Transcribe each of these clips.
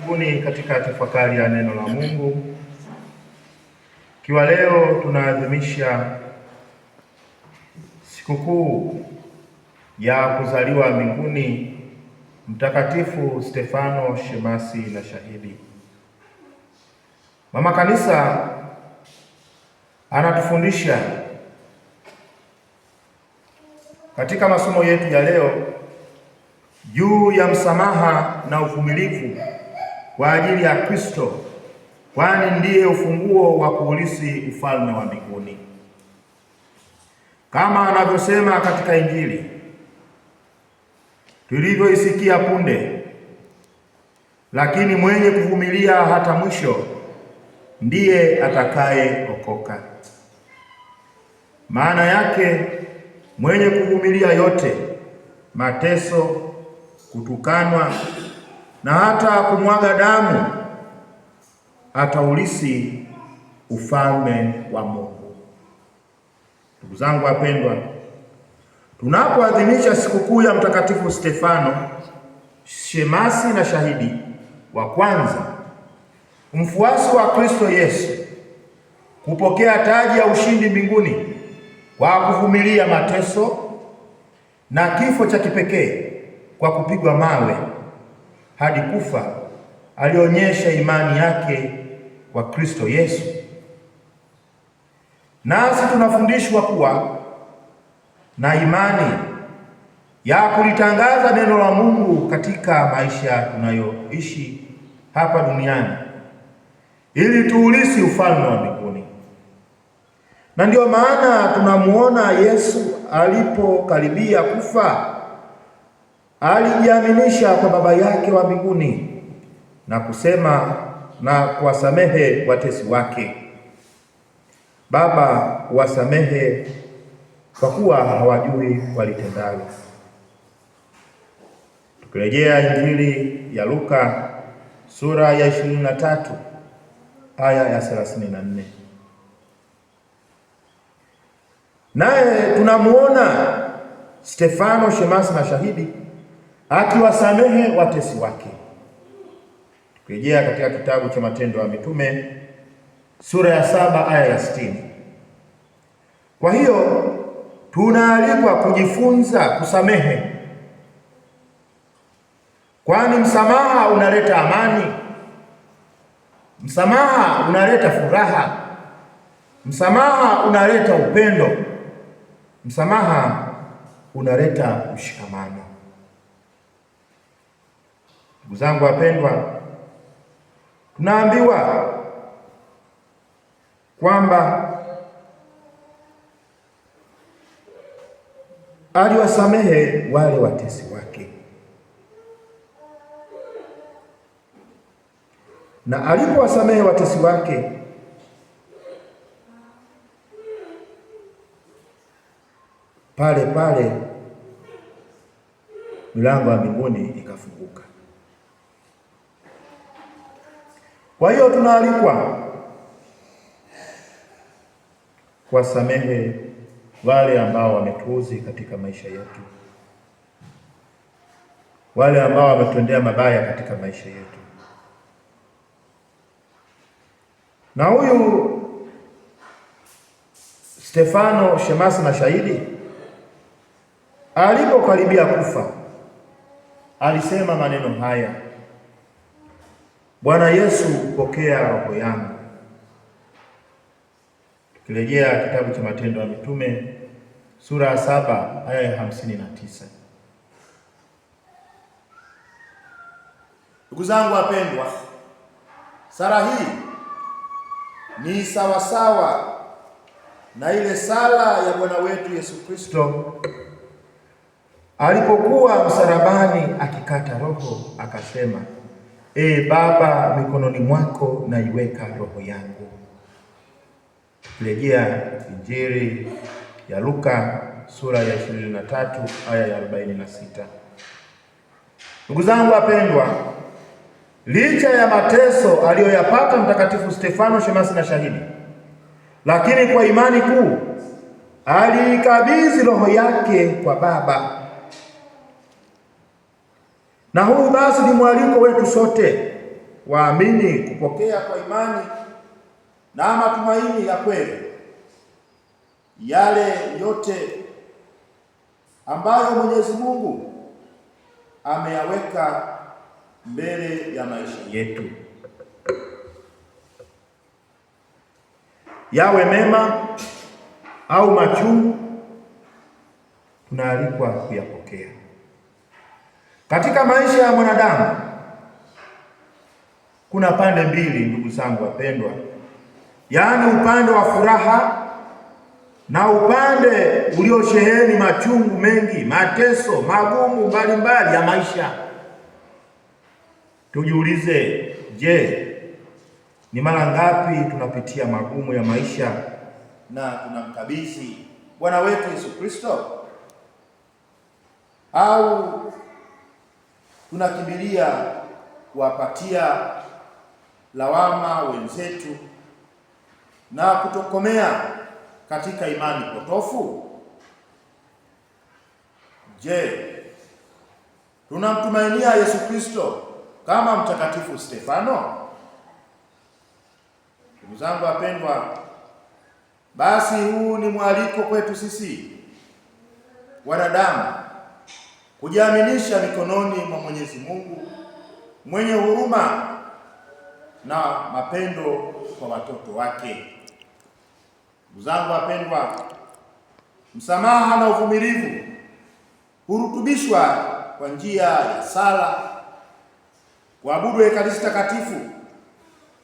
Karibuni katika tafakari ya neno la Mungu. Ikiwa leo tunaadhimisha sikukuu ya kuzaliwa mbinguni Mtakatifu Stefano Shemasi na Shahidi. Mama Kanisa anatufundisha katika masomo yetu ya leo juu ya msamaha na uvumilivu kwa ajili ya Kristo, kwani ndiye ufunguo wa kuurithi ufalme wa mbinguni. Kama anavyosema katika Injili tulivyoisikia punde, lakini mwenye kuvumilia hata mwisho ndiye atakayeokoka. Maana yake mwenye kuvumilia yote, mateso, kutukanwa na hata kumwaga damu, ataurithi ufalme wa Mungu. Ndugu zangu wapendwa, tunapoadhimisha sikukuu ya Mtakatifu Stefano Shemasi na Shahidi wa kwanza, mfuasi wa Kristo Yesu, kupokea taji ya ushindi mbinguni kwa kuvumilia mateso na kifo cha kipekee kwa kupigwa mawe hadi kufa, alionyesha imani yake kwa Kristo Yesu. Nasi tunafundishwa kuwa na imani ya kulitangaza neno la Mungu katika maisha tunayoishi hapa duniani ili tuurithi ufalme wa mbinguni. Na ndiyo maana tunamuona Yesu alipokaribia kufa alijiaminisha kwa Baba yake wa mbinguni na kusema na kuwasamehe watesi wake, Baba, wasamehe kwa kuwa hawajui walitendalo. Tukirejea Injili ya Luka sura ya 23 aya ya 34, naye tunamuona Stefano Shemasi na Shahidi akiwasamehe watesi wake. Tukirejea katika kitabu cha Matendo ya Mitume sura ya 7 aya ya 60. Kwa hiyo tunaalikwa kujifunza kusamehe, kwani msamaha unaleta amani, msamaha unaleta furaha, msamaha unaleta upendo, msamaha unaleta mshikamano. Ndugu zangu wapendwa, tunaambiwa kwamba aliwasamehe wale watesi wake, na alipowasamehe watesi wake pale pale milango ya mbinguni ikafunguka. Kwa hiyo tunaalikwa kuwasamehe wale ambao wametuuzi katika maisha yetu, wale ambao wametendea mabaya katika maisha yetu. Na huyu Stefano Shemasi na Shahidi alipokaribia kufa alisema maneno haya: Bwana Yesu, pokea roho yangu. Tukirejea kitabu cha Matendo ya Mitume sura ya 7 aya ya 59. Ndugu zangu wapendwa, sala hii ni sawasawa na ile sala ya Bwana wetu Yesu Kristo alipokuwa msalabani akikata roho, akasema, Baba, mikononi mwako naiweka roho yangu. Tukirejea Injili ya Luka sura ya 23 aya ya 46. Ndugu zangu wapendwa, licha ya mateso aliyoyapata Mtakatifu Stefano Shemasi na Shahidi, lakini kwa imani kuu aliikabidhi roho yake kwa Baba. Na huu basi ni mwaliko wetu sote waamini kupokea kwa imani na matumaini ya kweli yale yote ambayo Mwenyezi Mungu ameyaweka mbele ya maisha yetu, yawe mema au machungu, tunaalikwa kuyapokea. Katika maisha ya mwanadamu kuna pande mbili, ndugu zangu wapendwa, yaani upande wa furaha na upande uliosheheni machungu mengi, mateso magumu mbalimbali ya maisha. Tujiulize, je, ni mara ngapi tunapitia magumu ya maisha na tunamkabidhi Bwana wetu Yesu Kristo, au tunakimbilia kuwapatia lawama wenzetu na kutokomea katika imani potofu? Je, tunamtumainia Yesu Kristo kama Mtakatifu Stefano? Ndugu zangu wapendwa, basi huu ni mwaliko kwetu sisi wanadamu kujiaminisha mikononi mwa Mwenyezi Mungu mwenye huruma na mapendo kwa watoto wake. Ndugu zangu wapendwa, msamaha na uvumilivu hurutubishwa kwa njia ya sala, kuabudu Ekaristi Takatifu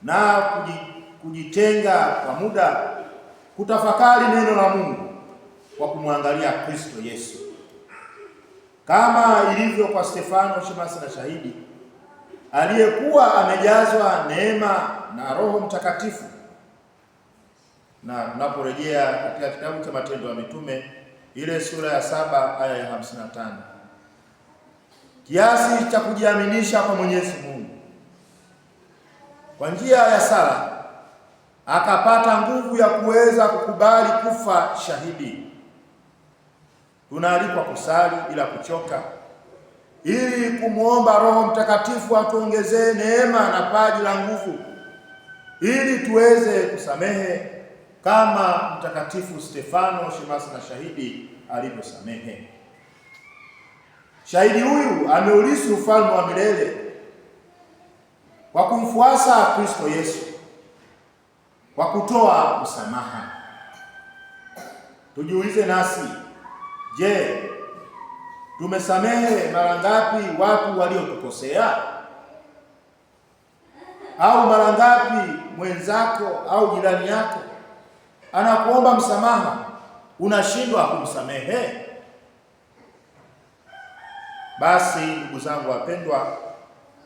na kujitenga kwa muda kutafakari neno la Mungu kwa kumwangalia Kristo Yesu, kama ilivyo kwa Stefano shemasi na shahidi aliyekuwa amejazwa neema na Roho Mtakatifu. Na tunaporejea katika kitabu cha Matendo ya Mitume ile sura ya 7 aya ya 55, kiasi cha kujiaminisha kwa Mwenyezi Mungu kwa njia ya sala akapata nguvu ya kuweza kukubali kufa shahidi. Tunaalikwa kusali bila kuchoka ili kumwomba Roho Mtakatifu atuongezee neema na paji la nguvu ili tuweze kusamehe kama Mtakatifu Stefano shemasi na shahidi alivyosamehe. Shahidi huyu ameurithi ufalme wa milele kwa kumfuasa Kristo Yesu, kwa kutoa msamaha. Tujiulize nasi, je, tumesamehe mara ngapi watu waliotukosea? Au mara ngapi mwenzako au jirani yako anakuomba msamaha unashindwa kumsamehe? Basi ndugu zangu wapendwa,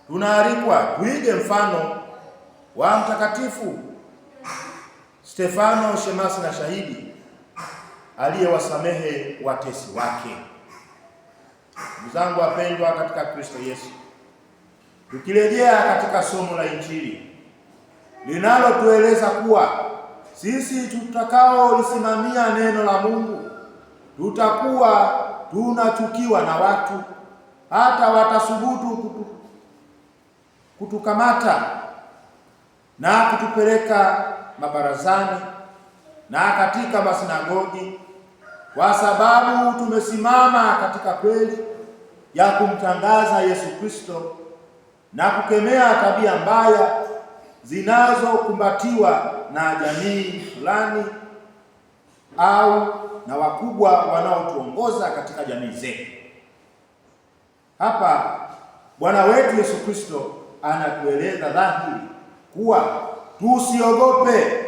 tunaalikwa tuige mfano wa Mtakatifu Stefano shemasi na shahidi aliyewasamehe watesi wake. Ndugu zangu wapendwa katika Kristo Yesu, tukirejea katika somo la Injili linalotueleza kuwa sisi tutakaolisimamia neno la Mungu tutakuwa tunachukiwa na watu, hata watasubutu kutukamata na kutupeleka mabarazani na katika masinagogi, kwa sababu tumesimama katika kweli ya kumtangaza Yesu Kristo na kukemea tabia mbaya zinazokumbatiwa na jamii fulani au na wakubwa wanaotuongoza katika jamii zetu. Hapa Bwana wetu Yesu Kristo anatueleza dhahiri kuwa tusiogope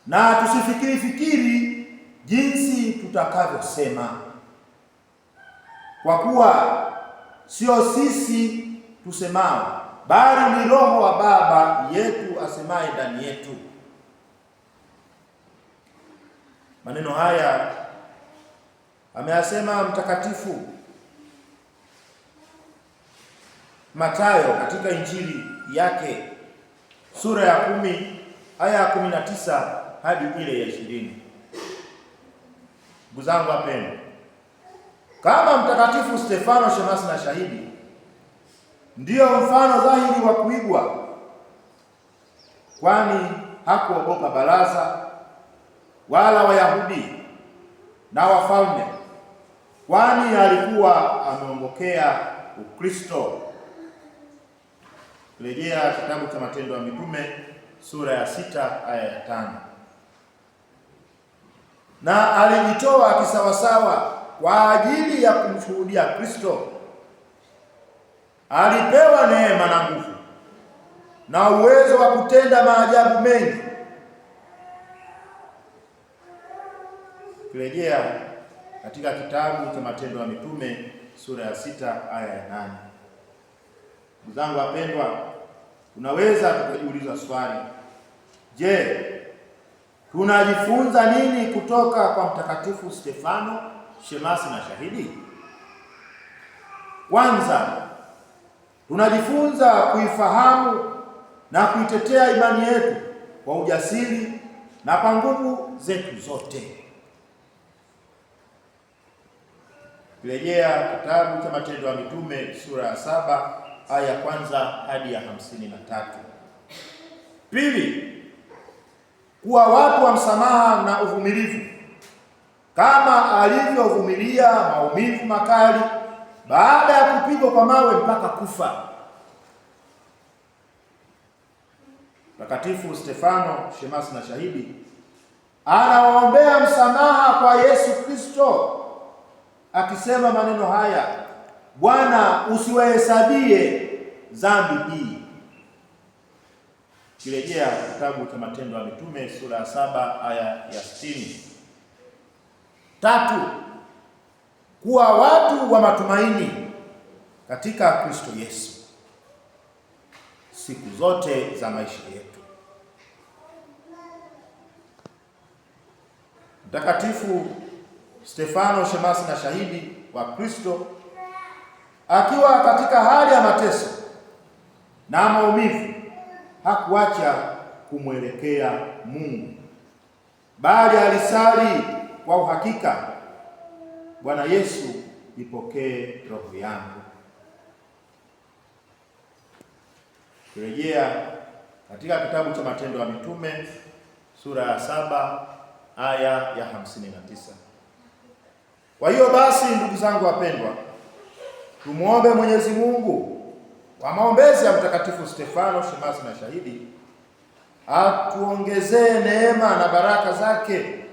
na tusifikiri jinsi tutakavyosema, kwa kuwa sio sisi tusemao, bali ni Roho wa Baba yetu asemaye ndani yetu. Maneno haya ameyasema Mtakatifu Mathayo katika Injili yake sura ya 10 aya ya 19 hadi ile ya 20. Ndugu zangu wapendwa, kama Mtakatifu Stefano shemasi na shahidi ndiyo mfano dhahiri wa kuigwa, kwani hakuogopa baraza wala Wayahudi na wafalme, kwani alikuwa ameongokea Ukristo. Rejea kitabu cha Matendo ya Mitume sura ya 6 aya ya 5. Na alijitoa kisawasawa kwa ajili ya kumshuhudia Kristo. Alipewa neema na nguvu na uwezo wa kutenda maajabu mengi. Kurejea katika kitabu cha Matendo ya Mitume sura ya 6 aya ya 8. Ndugu zangu wapendwa, tunaweza tukajiuliza swali: je, tunajifunza nini kutoka kwa Mtakatifu Stefano, shemasi na shahidi? Kwanza, tunajifunza kuifahamu na kuitetea imani yetu kwa ujasiri na kwa nguvu zetu zote. Rejea kitabu cha Matendo ya Mitume sura ya 7 aya ya 1 hadi ya 53. Pili, kuwa watu wa msamaha na uvumilivu, kama alivyovumilia maumivu makali baada ya kupigwa kwa mawe mpaka kufa. Mtakatifu Stefano, shemasi na shahidi, anawaombea msamaha kwa Yesu Kristo akisema maneno haya: Bwana, usiwahesabie dhambi hii. Kirejea kitabu cha Matendo ya Mitume sura ya 7 aya ya 60. Tatu, kuwa watu wa matumaini katika Kristo Yesu siku zote za maisha yetu. Mtakatifu Stefano, shemasi na shahidi wa Kristo, akiwa katika hali ya mateso na maumivu, hakuacha kumwelekea Mungu, bali alisali kwa uhakika: Bwana Yesu, ipokee roho yangu. Kurejea katika kitabu cha Matendo ya Mitume sura ya 7 aya ya 59. Kwa hiyo basi, ndugu zangu wapendwa, tumuombe Mwenyezi Mungu kwa maombezi ya Mtakatifu Stefano, shemasi na shahidi, atuongezee neema na baraka zake,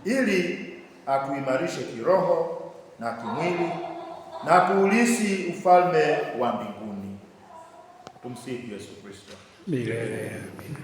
ili atuimarishe kiroho na kimwili na tuulisi ufalme wa mbinguni. Tumsifu Yesu Kristo. Milele. Amina.